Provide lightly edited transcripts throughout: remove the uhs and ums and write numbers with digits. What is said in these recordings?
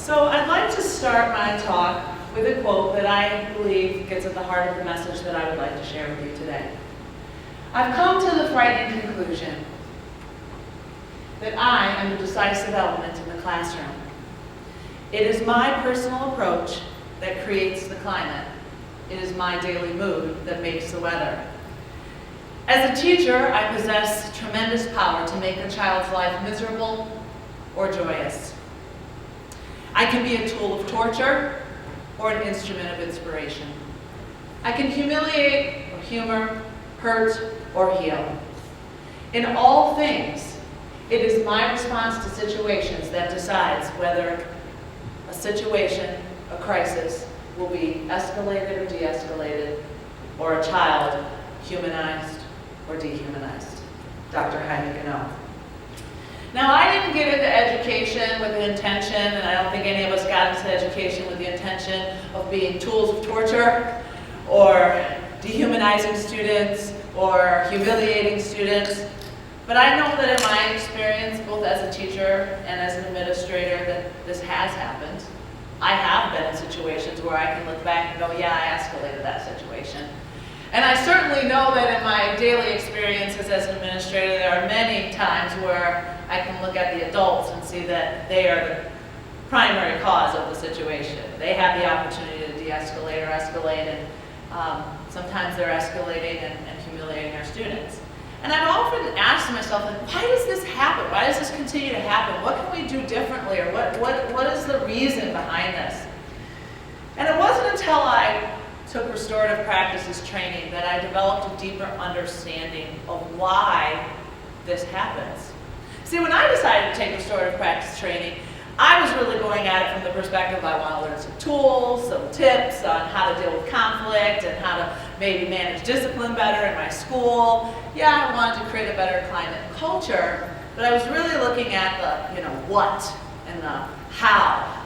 So I'd like to start my talk with a quote that I believe gets at the heart of the message that I would like to share with you today. I've come to the frightening conclusion that I am the decisive element in the classroom. It is my personal approach that creates the climate. It is my daily mood that makes the weather. As a teacher, I possess tremendous power to make a child's life miserable or joyous. I can be a tool of torture or an instrument of inspiration. I can humiliate or humor, hurt or heal. In all things, it is my response to situations that decides whether a situation, a crisis, will be escalated or de-escalated, or a child humanized or dehumanized. Dr. Heineken. Now, I didn't get into education with the intention, and I don't think any of us got into education with the intention of being tools of torture, or dehumanizing students, or humiliating students. But I know that in my experience, both as a teacher and as an administrator, that this has happened. I have been in situations where I can look back and go, yeah, I escalated that situation. And I certainly know that in my daily experiences as an administrator, there are many times where I can look at the adults and see that they are the primary cause of the situation. They have the opportunity to de-escalate or escalate, and sometimes they're escalating and humiliating our students. And I've often asked myself, like, why does this happen? Why does this continue to happen? What can we do differently, or what is the reason behind this? And it wasn't until I took restorative practices training that I developed a deeper understanding of why this happens. See, when I decided to take restorative practice training, I was really going at it from the perspective I want to learn some tools, some tips on how to deal with conflict and how to maybe manage discipline better in my school. Yeah, I wanted to create a better climate and culture, but I was really looking at the, what and the how.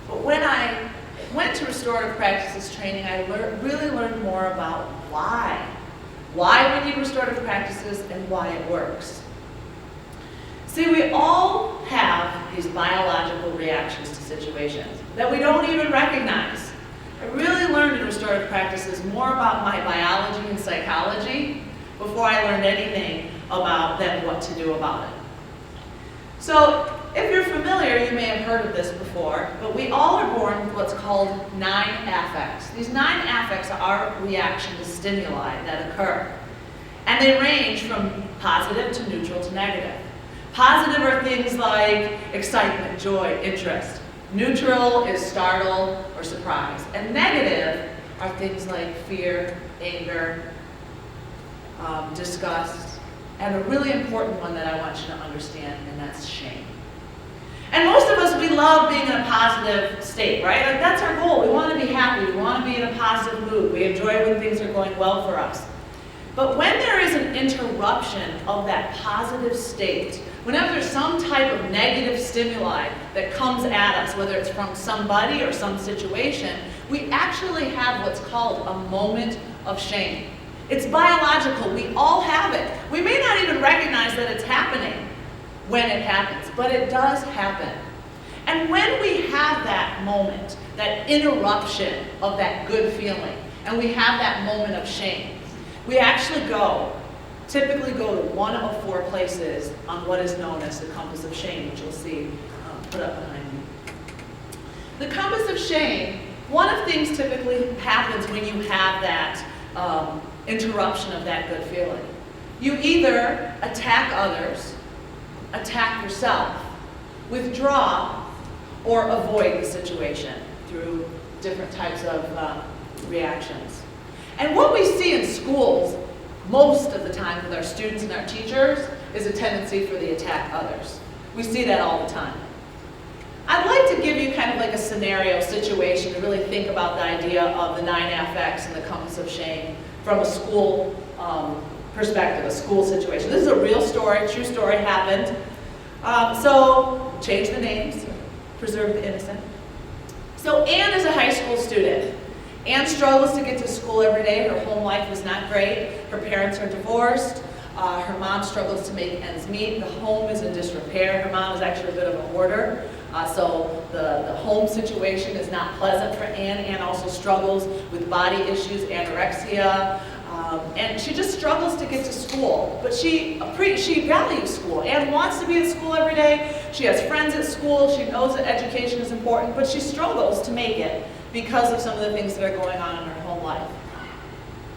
But when I went to restorative practices training, I really learned more about why. Why we need restorative practices and why it works. See, we all have these biological reactions to situations that we don't even recognize. I really learned in restorative practices more about my biology and psychology before I learned anything about then what to do about it. So, if you're familiar, you may have heard of this before, but we all are born with what's called 9 affects. These 9 affects are our reaction to stimuli that occur. And they range from positive to neutral to negative. Positive are things like excitement, joy, interest. Neutral is startle or surprise. And negative are things like fear, anger, disgust, and a really important one that I want you to understand, and that's shame. And most of us, we love being in a positive state, right? Like, that's our goal. We want to be happy. We want to be in a positive mood. We enjoy when things are going well for us. But when there is an interruption of that positive state, whenever there's some type of negative stimuli that comes at us, whether it's from somebody or some situation, we actually have what's called a moment of shame. It's biological. We all have it. We may not even recognize that it's happening when it happens, but it does happen. And when we have that moment, that interruption of that good feeling, and we have that moment of shame, we actually typically go to one of 4 places on what is known as the compass of shame, which you'll see put up behind me. The compass of shame, one of the things typically happens when you have that interruption of that good feeling. You either attack others, attack yourself, withdraw, or avoid the situation through different types of reactions. And what we see in schools most of the time with our students and our teachers is a tendency for the attack others. We see that all the time. I'd like to give you kind of like a scenario situation to really think about the idea of the 9 affects and the compass of shame from a school perspective, a school situation. This is a real story, true story, happened. So change the names, preserve the innocent. So Anne is a high school student. Anne struggles to get to school every day. Her home life is not great. Her parents are divorced. Her mom struggles to make ends meet. The home is in disrepair. Her mom is actually a bit of a hoarder. So the home situation is not pleasant for Ann. Ann also struggles with body issues, anorexia, and she just struggles to get to school. But she values school. Ann wants to be at school every day. She has friends at school. She knows that education is important, but she struggles to make it because of some of the things that are going on in her home life.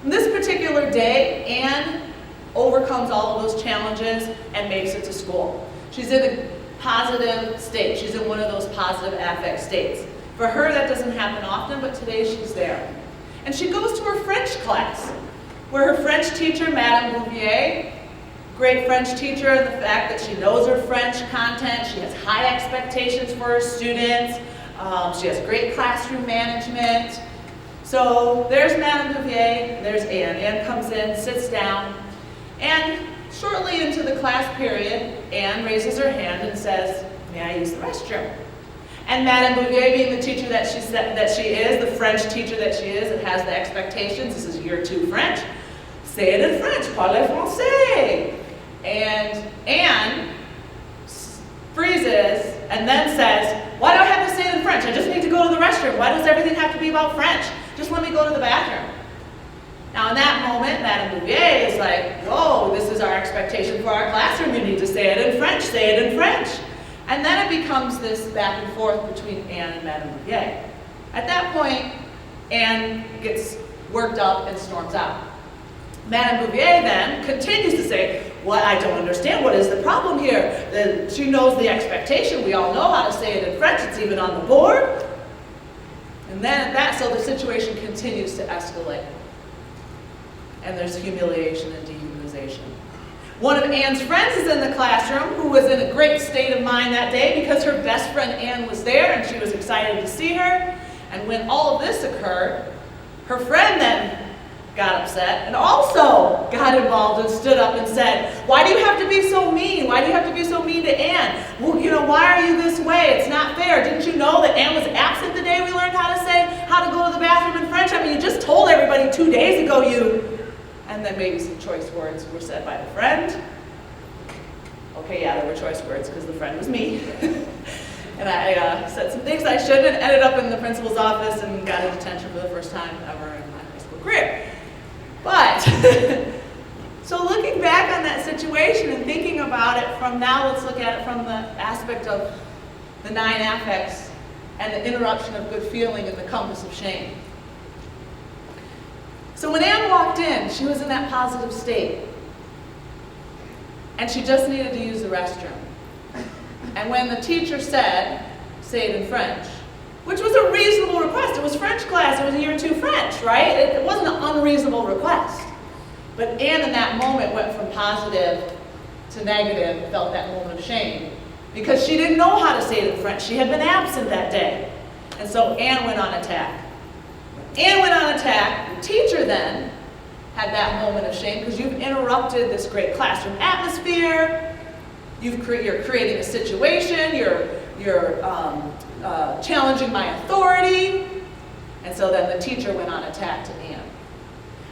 On this particular day, Ann overcomes all of those challenges and makes it to school. She's in a positive state. She's in one of those positive affect states. For her, that doesn't happen often, but today she's there. And she goes to her French class, where her French teacher, Madame Bouvier, great French teacher, and the fact that she knows her French content, she has high expectations for her students, she has great classroom management. So there's Madame Bouvier, there's Ann. Ann comes in, sits down, and shortly into the class period, Ann raises her hand and says, "May I use the restroom?" And Madame Bouvier, being the teacher that she is, the French teacher that she is, and has the expectations, this is year 2 French, say it in French, parlez français. And Ann freezes and then says, "Why do I have to say it in French? I just need to go to the restroom. Why does everything have to be about French? Just let me go to the bathroom." Now in that moment, Madame Bouvier is like, "Whoa, this is our expectation for our classroom. You need to say it in French, say it in French." And then it becomes this back and forth between Ann and Madame Bouvier. At that point, Ann gets worked up and storms out. Madame Bouvier then continues to say, "What? I don't understand. What is the problem here?" She knows the expectation. We all know how to say it in French. It's even on the board. And then so the situation continues to escalate. And there's humiliation and dehumanization. One of Ann's friends is in the classroom who was in a great state of mind that day because her best friend Ann was there and she was excited to see her. And when all of this occurred, her friend then got upset and also got involved and stood up and said, "Why do you have to be so mean? Why do you have to be so mean to Ann? Well, why are you this way? It's not fair. Didn't you know that Ann was absent the day we learned how to go to the bathroom in French? I mean, you just told everybody 2 days ago And then maybe some choice words were said by the friend. Okay, yeah, there were choice words because the friend was me. And I said some things I shouldn't and ended up in the principal's office and got a detention for the first time ever in my high school career. But, so looking back on that situation and thinking about it from now, let's look at it from the aspect of the 9 affects and the interruption of good feeling and the compass of shame. So when Ann walked in, she was in that positive state. And she just needed to use the restroom. And when the teacher said, "Say it in French," which was a reasonable request. It was French class, it was year 2 French, right? It wasn't an unreasonable request. But Ann in that moment went from positive to negative, felt that moment of shame, because she didn't know how to say it in French. She had been absent that day. And so Ann went on attack. Ann went on attack. The teacher then had that moment of shame because you've interrupted this great classroom atmosphere. You're creating a situation. You're challenging my authority. And so then the teacher went on attack to Ann.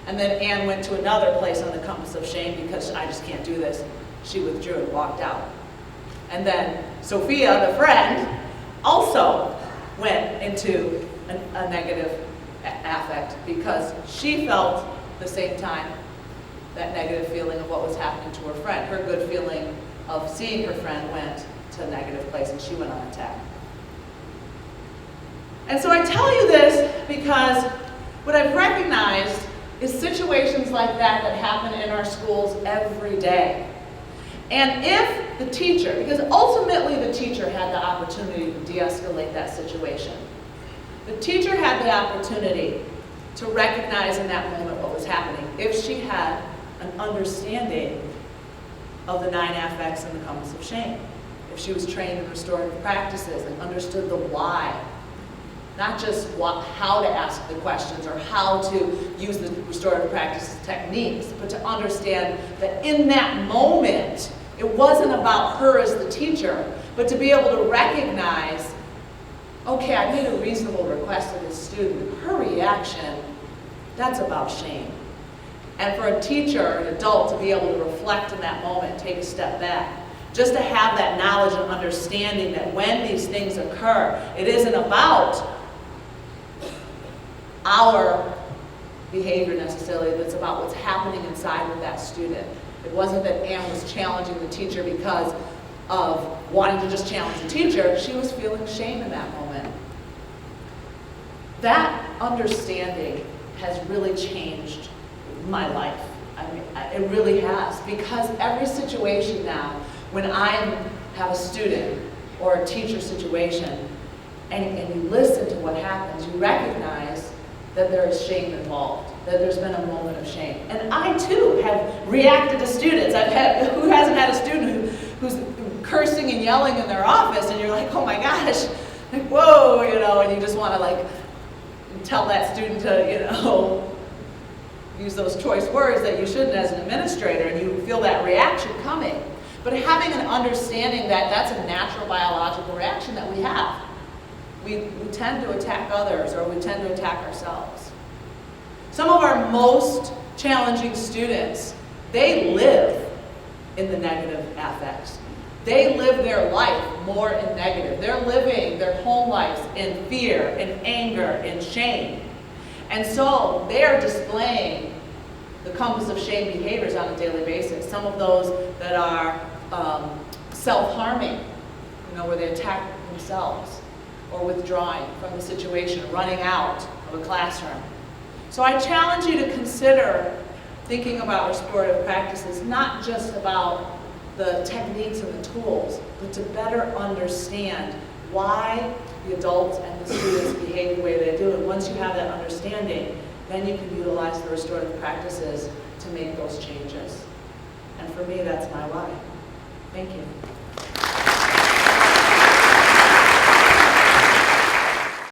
And then Ann went to another place on the compass of shame because I just can't do this. She withdrew and walked out. And then Sophia, the friend, also went into a negative affect because she felt the same time that negative feeling of what was happening to her friend. Her good feeling of seeing her friend went to a negative place and she went on attack. And so I tell you this because what I've recognized is situations like that happen in our schools every day. And if the teacher, because ultimately the teacher had the opportunity to de-escalate that situation. The teacher had the opportunity to recognize in that moment what was happening if she had an understanding of the 9 affects and the compass of shame. If she was trained in restorative practices and understood the why. Not just how to ask the questions or how to use the restorative practices techniques, but to understand that in that moment, it wasn't about her as the teacher, but to be able to recognize, okay, I made a reasonable request of this student. Her reaction, that's about shame. And for a teacher, an adult, to be able to reflect in that moment, take a step back, Just to have that knowledge and understanding that when these things occur, it isn't about our behavior necessarily, it's about what's happening inside with that student. It wasn't that Anne was challenging the teacher because of wanting to just challenge the teacher. She was feeling shame in that moment. That understanding has really changed my life. I mean, it really has, because every situation now, when I have a student or a teacher situation, and you listen to what happens, you recognize that there is shame involved, that there's been a moment of shame. And I too have reacted to students. Who hasn't had a student who's cursing and yelling in their office, and you're like, oh my gosh, like, whoa, you know, and you just want to like tell that student to, you know, use those choice words that you shouldn't as an administrator, and you feel that reaction coming. But having an understanding that that's a natural biological reaction that we have. We tend to attack others, or we tend to attack ourselves. Some of our most challenging students, they live in the negative affects. They live their life more in negative. They're living their home lives in fear, in anger, in shame. And so they are displaying the compass of shame behaviors on a daily basis. Some of those that are self-harming, you know, where they attack themselves, or withdrawing from the situation, running out of a classroom. So I challenge you to consider thinking about restorative practices, not just about the techniques and the tools, but to better understand why the adults and the students behave the way they do. And once you have that understanding, then you can utilize the restorative practices to make those changes. And for me, that's my why. Thank you.